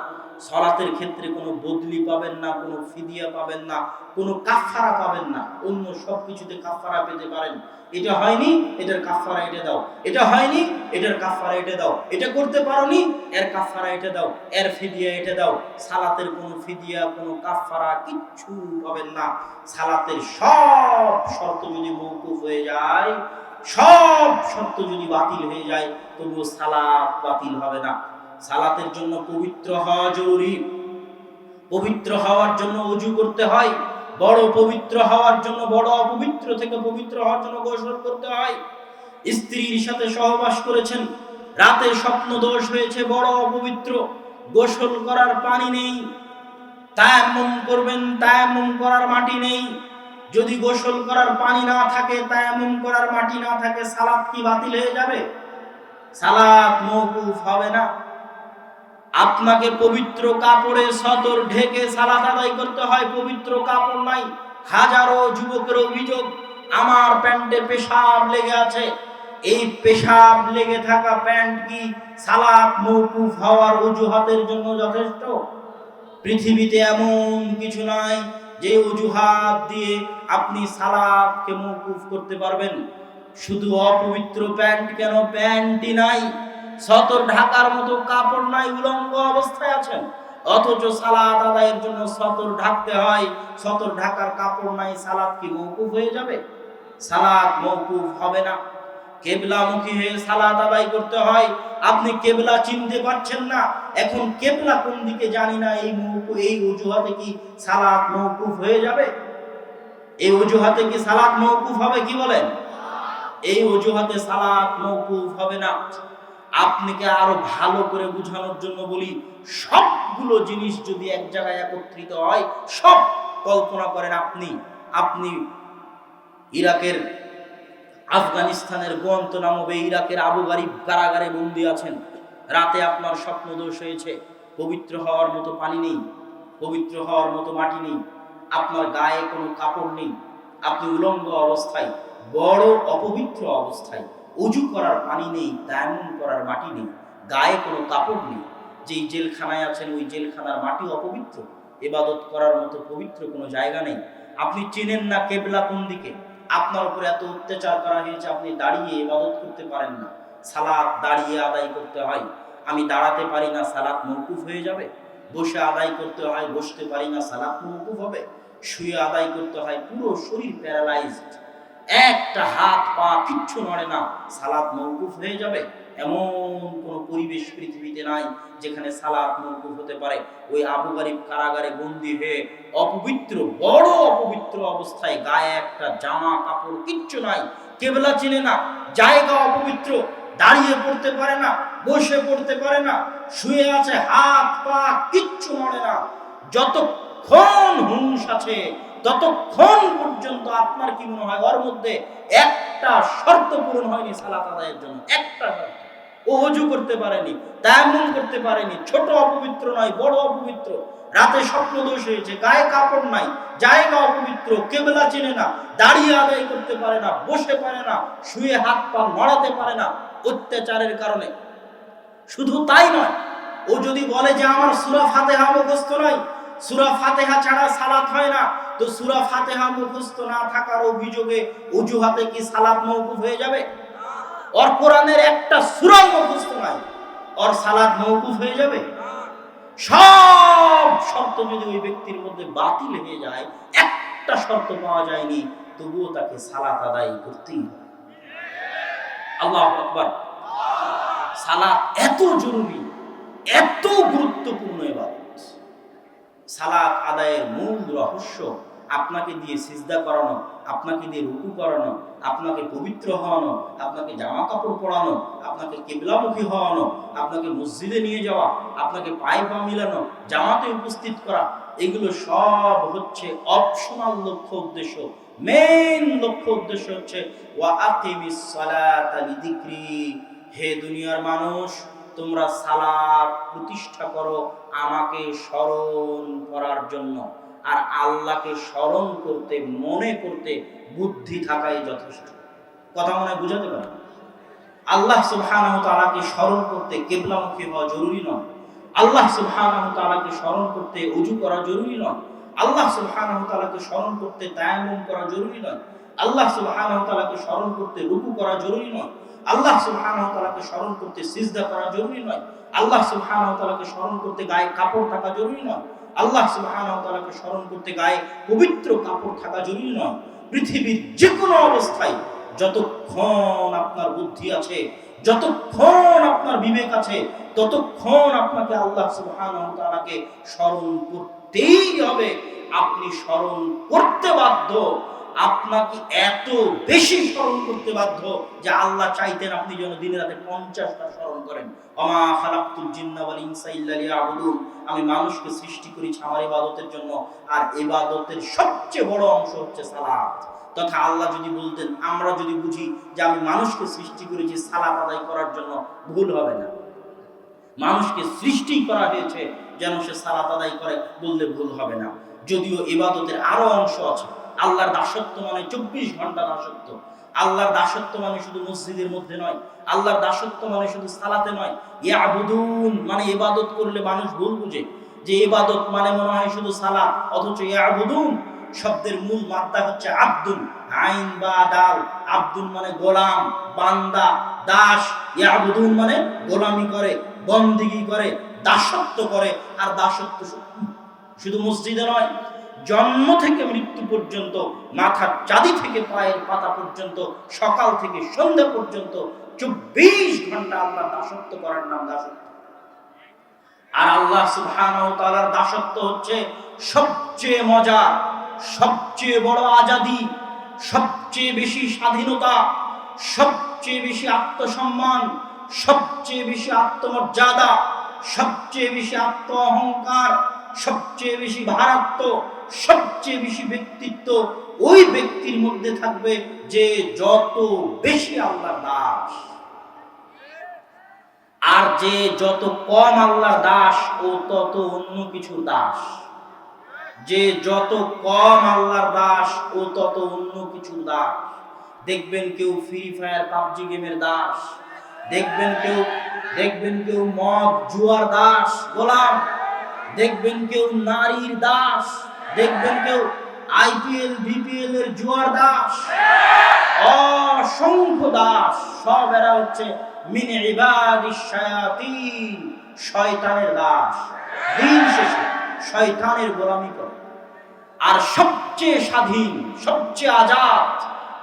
সালাতের ক্ষেত্রে কোনো বদলি পাবেন না, কোনো ফিদিয়া পাবেন না, কোনো কাফারা পাবেন না। অন্য সব কিছুতে কাফারা পেতে পারেন, এটা হয়নি এটার কাফারা এটা দাও, এটা হয়নি এটার কাফারা এটা দাও, এটা করতে পারোনি এর কাফারা এটা দাও, এর ফিদিয়া এটা দাও। সালাতের কোনো ফিদিয়া, কোনো কাফারা কিচ্ছু পাবেন না। সালাতের সব শর্ত যদি মওকুফ হয়ে যায়, সব শর্ত যদি বাতিল হয়ে যায়, তবুও সালাত বাতিল হবে না। সালাতের জন্য পবিত্র হওয়া জরুরি। পবিত্র হওয়ার জন্য ওযু করতে হয়, বড় পবিত্র হওয়ার জন্য, বড় অপবিত্র থেকে পবিত্র হওয়ার জন্য গোসল করতে হয়। স্ত্রীর সাথে সহবাস করেছেন, রাতে স্বপ্ন দোষ হয়েছে, বড় অপবিত্র, গোসল করার পানি নেই, তায়াম্মুম করবেন, তায়াম্মুম করার মাটি নেই। যদি গোসল করার পানি না থাকে, তায়াম্মুম করার মাটি না থাকে, সালাত কি বাতিল হয়ে যাবে? সালাত মওকুফ হবে না। আপনাকে পবিত্র কাপড়ে সদর ঢেকে সালাত আদায় করতে হয়, পবিত্র কাপড় নাই। হাজারো যুবকের অভিযোগ, আমার প্যান্টে পেশাব লেগে আছে। এই পেশাব লেগে থাকা প্যান্ট কি সালাত মওকুফ হওয়ার অজুহাতের জন্য যথেষ্ট? পৃথিবীতে এমন কিছু নাই যে অজুহাত দিয়ে আপনি সালাতকে মওকুফ করতে পারবেন। শুধু অপবিত্র প্যান্ট কেন, প্যান্টই নাই, সতর ঢাকার মতো কাপড় নাই, উলঙ্গ অবস্থায় আছেন, অথচ সালাত আদায়ের জন্য সতর ঢাকতে হয়, সতর ঢাকার কাপড় নাই, সালাত কি মওকুফ হয়ে যাবে? সালাত মওকুফ হবে না। কেবলামুখী হয়ে সালাত আদায় করতে হয়। আপনি কেবলা চিনতে পারছেন না, এখন কেবলা কোন দিকে জানি না, এই অজুহাতে কি সালাত মওকুফ হয়ে যাবে? এই অজুহাতে কি সালাত মওকুফ হবে? কি বলেন? এই অজুহাতে সালাত মওকুফ হবে না। আপনাকে আরো ভালো করে বোঝানোর জন্য বলি, সবগুলো জিনিস যদি এক জায়গায় একত্রিত হয়, সব, কল্পনা করেন আপনি ইরাকের, আফগানিস্তানের গুয়ান্তানামো বে, ইরাকের আবু গারিব কারাগারে বন্দী আছেন। রাতে আপনার স্বপ্ন দোষ হয়েছে, পবিত্র হওয়ার মতো পানি নেই, পবিত্র হওয়ার মতো মাটি নেই, আপনার গায়ে কোনো কাপড় নেই, আপনি উলঙ্গ অবস্থায়, বড় অপবিত্র অবস্থায়, ওযু করার পানি নেই, তায়াম্মুম করার মাটি নেই, গায়ে কোনো কাপড় নেই। যেই জেলখানায় আছেন ওই জেলখানার মাটি অপবিত্র, ইবাদত করার মতো পবিত্র কোনো জায়গা নেই। আপনি চেনেন না কেবলা কোন দিকে, আপনার উপরে এত অত্যাচার করা হয়েছে, আপনি দাঁড়িয়ে ইবাদত করতে পারেন না। সালাত দাঁড়িয়ে আদায় করতে হয়। আমি দাঁড়াতে পারি না, সালাত মওকুফ হয়ে যাবে? বসে আদায় করতে হয়, বসতে পারি না, সালাত মওকুফ হবে? শুয়ে আদায় করতে হয়, পুরো শরীর প্যারালাইজড, একটা হাত পা কিচ্ছু নড়ে না, সালাত মওকুফ হয়ে যাবে? এমন কোন পরিবেশ পৃথিবীতে নাই যেখানে সালাত মওকুফ হতে পারে। ওই আবু গারিব কারাগারে বন্দী হয়ে অপবিত্র, বড় অপবিত্র অবস্থায়, গায়ে একটা জামা কাপড় কিচ্ছু নাই, কেবলা চিনে না, জায়গা অপবিত্র, দাঁড়িয়ে পড়তে পারে না, বসে পড়তে পারে না, শুয়ে আছে, হাত পা কিচ্ছু নড়ে না, যতক্ষণ হুঁশ আছে ততক্ষণ পর্যন্ত আপনার কি মনে হয় ওর মধ্যে একটা শর্ত পূরণ হয়নি সালাত আদায়ের জন্য, একটা শর্ত। ও ওযু করতে পারেনি, তায়াম্মুম করতে পারেনি, ছোট অপবিত্র নয়, বড় অপবিত্র, রাতে স্বপ্ন দোষ হয়েছে, গায়ে কাপড় নাই, জায়গা অপবিত্র, কেবলা চেনে না, দাঁড়িয়ে আদায় করতে পারে না, বসে পারে না, শুয়ে হাত পা নড়াতে পারে না অত্যাচারের কারণে। শুধু তাই নয়, ও যদি বলে যে আমার সূরা ফাতিহা মুখস্থ নয়, সূরা ফাতিহা ছাড়া সালাত হয় না, তো সূরা ফাতিহা মুখস্থ না থাকার অভিযোগে অজুহাতে কি সালাত মওকুফ হয়ে যাবে? ওর কোরআনের একটা সূরা মুখস্থ নাই, ওর সালাত মওকুফ হয়ে যাবে? সব শর্ত যদি ওই ব্যক্তির মধ্যে বাতিল হয়ে যায়, একটা শর্ত পাওয়া যায়নি, তবুও তাকে সালাত আদায় করতেই হবে। আল্লাহু আকবার। সালাত এত জরুরি, এত গুরুত্বপূর্ণ ইবাদত। সালাত আদায়ের মূল রহস্য আপনাকে দিয়ে সিজদা করানো, আপনাকে দিয়ে রুকু করানো, আপনাকে পবিত্র হওয়ানো, আপনাকে জামা কাপড় পরানো, আপনাকে কিবলামুখী হওয়ানো, আপনাকে মসজিদে নিয়ে যাওয়া, আপনাকে পায়ে পা মিলানো, জামাতে উপস্থিত করা, এগুলো সব হচ্ছে অপশনাল লক্ষ্য উদ্দেশ্য। মেইন লক্ষ্য উদ্দেশ্য হচ্ছে ওয়া আকিমিস সালাতা লিযিকরি, হে দুনিয়ার মানুষ, তোমরা সালাত প্রতিষ্ঠা করো আমাকে স্মরণ করার জন্য। আর আল্লাহকে স্মরণ করতে, মনে করতে বুদ্ধি থাকাই যথেষ্ট। কথা মনে হয় বুঝাতে পারে? আল্লাহ সুবহানাহু ওয়া তাআলাকে স্মরণ করতে কিবলামুখী হওয়া জরুরি নয়, আল্লাহ সুবহানাহু ওয়া তাআলাকে স্মরণ করতে ওযু করা জরুরি নয়, আল্লাহ সুবহানাহু ওয়া তাআলাকে স্মরণ করতে তায়াম্মুম করা জরুরি নয়, আল্লাহ সুবহানাহু ওয়া তাআলাকে স্মরণ করতে রুকু করা জরুরি নয়, আল্লাহ সুবহানাহু ওয়া তাআলাকে স্মরণ করতে সিজদা করা জরুরি নয়, আল্লাহ সুবহানাহু ওয়া তাআলাকে স্মরণ করতে গায়ে কাপড় থাকা জরুরি নয়, আল্লাহ সুবহানাহু ওয়া তাআলাকে স্মরণ করতে গায়ে পবিত্র কাপড় থাকা জরুরি নয়। পৃথিবীর যে কোনো অবস্থায় যতক্ষণ আপনার বুদ্ধি আছে, যতক্ষণ আপনার বিবেক আছে, ততক্ষণ আপনাকে আল্লাহ সুবহানাহু ওয়া তাআলাকে স্মরণ করতেই হবে। আপনি স্মরণ করতে বাধ্য, আপনাকে এত বেশি স্মরণ করতে বাধ্য যে আল্লাহ চাইতেন আপনি যেন দিনে রাতে 50টা স্মরণ করেন। ওমা খালাকতুল জিন্না ওয়াল ইনসা ইল্লা লিয়াবুদুন, আমি মানুষকে সৃষ্টি করেছি আমার ইবাদতের জন্য, আর ইবাদতের সবচেয়ে বড় অংশ হচ্ছে সালাত। তথা আল্লাহ যদি বলতেন, আমরা যদি বুঝি যে আমি মানুষকে সৃষ্টি করেছি সালাত আদায় করার জন্য, ভুল হবে না। মানুষকে সৃষ্টি করা হয়েছে যেন সে সালাত আদায় করে বললে ভুল হবে না। যদিও ইবাদতের আরো অংশ আছে। আল্লাহর দাসত্ব মানে 24 ঘন্টা দাসত্ব। আল্লাহর দাসত্ব মানে শুধু মসজিদের মধ্যে নয়, আল্লাহর দাসত্ব মানে শুধু সালাতে নয়। ইয়াবুদুন মানে ইবাদত করলে মানুষ ভুল বুঝে যে ইবাদত মানে মনে হয় শুধু সালাত, অথচ ইয়াবুদুন শব্দের মূল মাত্রা হচ্ছে আব্দুন, আইন বা দাল। আব্দুন মানে গোলাম, বান্দা, দাস। ইয়াবুদুন মানে গোলামি করে, বন্দিগি করে, দাসত্ব করে। আর দাসত্ব শুধু মসজিদে নয়, জন্ম থেকে মৃত্যু পর্যন্ত, মাথার চাঁদি থেকে পায়ের পাতা পর্যন্ত, সকাল থেকে সন্ধ্যা পর্যন্ত 24 ঘন্টা আল্লাহ দাসত্ব করার নাম দাসত্ব। আর আল্লাহ সুবহানাহু ওয়া তাআলার দাসত্ব হচ্ছে সবচেয়ে মজা, সবচেয়ে বড় আজাদি, সবচেয়ে বেশি স্বাধীনতা, সবচেয়ে বেশি আত্মসম্মান, সবচেয়ে বেশি আত্মমর্যাদা, সবচেয়ে বেশি আত্ম অহংকার, সবচেয়ে বেশি ভারাত্ম, সবচেয়ে বেশি ব্যক্তিত্ব ওই ব্যক্তির মধ্যে থাকবে যে যত বেশি আল্লাহর দাস। আর যে যত কম আল্লাহর দাস ও তত অন্য কিছুর দাস। যে যত কম আল্লাহর দাস ও তত অন্য কিছুর দাস। দেখবেন কেউ ফ্রি ফায়ার পাবজি গেমের দাস, দেখবেন কেউ মদ জুয়ার দাস গোলাম, দেখবেন কেউ নারীর দাস, দেখবেন কেউ আইপিএল বিপিএল এর জুয়ার দাস। অসংখ্য দাস, সব এরা হচ্ছে মিন ইবাদিশ শায়াতিন, শয়তানের দাস। দিন শেষে শয়তানের গোলামি করে। আর সবচেয়ে স্বাধীন, সবচেয়ে আজাদ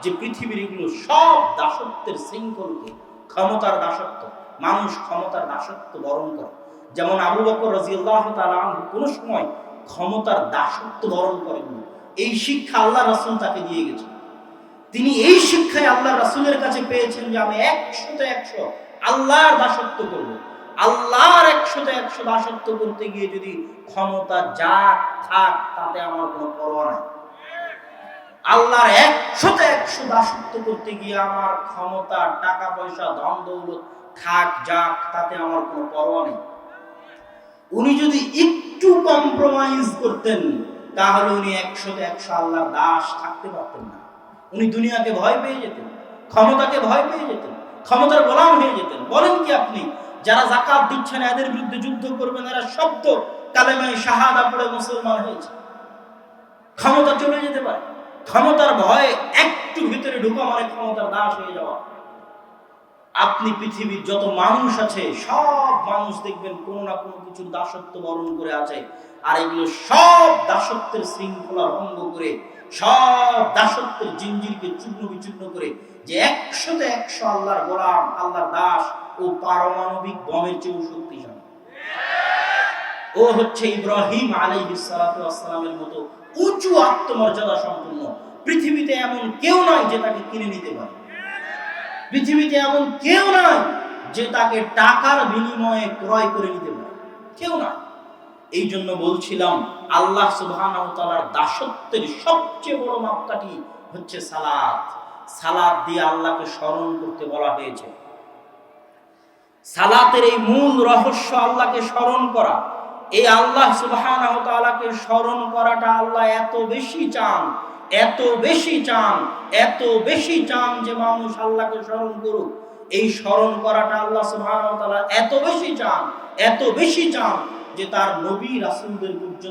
যে পৃথিবীর, এগুলো সব দাসত্বের শৃঙ্খলকে, ক্ষমতার দাসত্ব। মানুষ ক্ষমতার দাসত্ব বরণ করে। যেমন আবু বকর রাদিয়াল্লাহু তাআলা আনহু কোন সময় ক্ষমতার দাসত্ব বরণ করেননি। এই শিক্ষা আল্লাহ রাসূল তাকে দিয়ে গেছে। তিনি এই শিক্ষায় আল্লাহ রাসূলের কাছে পেয়েছেন যে আমি 100 আল্লাহর দাসত্ব করব, আল্লাহর 100 দাসত্ব করতে গিয়ে যদি ক্ষমতা যা থাক তাতে আমার কোনো পরোয়া নাই। আল্লাহর 100 দাসত্ব করতে গিয়ে আমার ক্ষমতা, টাকা পয়সা, ধন দৌলত থাক যাক তাতে আমার কোনো পরোয়া নেই। উনি যদি একটু কম্প্রোমাইজ করতেন তাহলে উনি 100 আল্লাহর দাস থাকতে পারতেন না। উনি দুনিয়াকে ভয় পেয়ে যেতেন, ক্ষমতাকে ভয় পেয়ে যেতেন, ক্ষমতার গোলাম হয়ে যেতেন। বলেন কি আপনি, যারা যাকাত দিচ্ছেন এদের বিরুদ্ধে যুদ্ধ করবেন, এরা শব্দ কালেমায়ে শাহাদা পড়ে মুসলমান হয়েছে। ক্ষমতা চলে যেতে পারে, ক্ষমতার ভয়ে একটু ভিতরে ঢুকা মানে ক্ষমতার দাস হয়ে যাওয়া। আপনি পৃথিবীর যত মানুষ আছে সব মানুষ দেখবেন কোনো না কোনো কিছুর দাসত্ব বরণ করে আছে, আর এগুলো সব দাসত্বের শৃঙ্খলা ভঙ্গ করে, সব দাসত্বের জিঞ্জিরকে চূর্ণ বিচূর্ণ করে যে 100 আল্লাহর গোলাম, আল্লাহর দাস, ও পারমাণবিক বমের চেয়েও শক্তিশালী। ও হচ্ছে ইব্রাহিম আলাইহিস সালাতু ওয়াস সালামের মতো উঁচু আত্মমর্যাদা সম্পন্ন। পৃথিবীতে এমন কেউ নাই যে তাকে কিনে নিতে পারে, পৃথিবীতে এমন কেউ নাই যে তাকে টাকার বিনিময়ে ক্রয় করে নিতে পারে, কেউ না। এই জন্য বলছিলাম আল্লাহ সুবহানাহু ওয়া তাআলার দাসত্বের সবচেয়ে বড় মাপকাঠি হচ্ছে সালাত। সালাত দিয়ে আল্লাহকে স্মরণ করতে বলা হয়েছে। সালাতের এই মূল রহস্য আল্লাহকে স্মরণ করা। এই আল্লাহ সুবহানাহু ওয়া তাআলাকে স্মরণ করাটা আল্লাহ এত বেশি চান, এত বেশি চান, এত বেশি চান যে মানুষ আল্লাহকে স্মরণ করুক। এই স্মরণ করাটা আল্লাহ সুবহানাহু ওয়া তাআলা এত বেশি চান, এত বেশি চান যে তার নবী রাসূলদের পর্যন্ত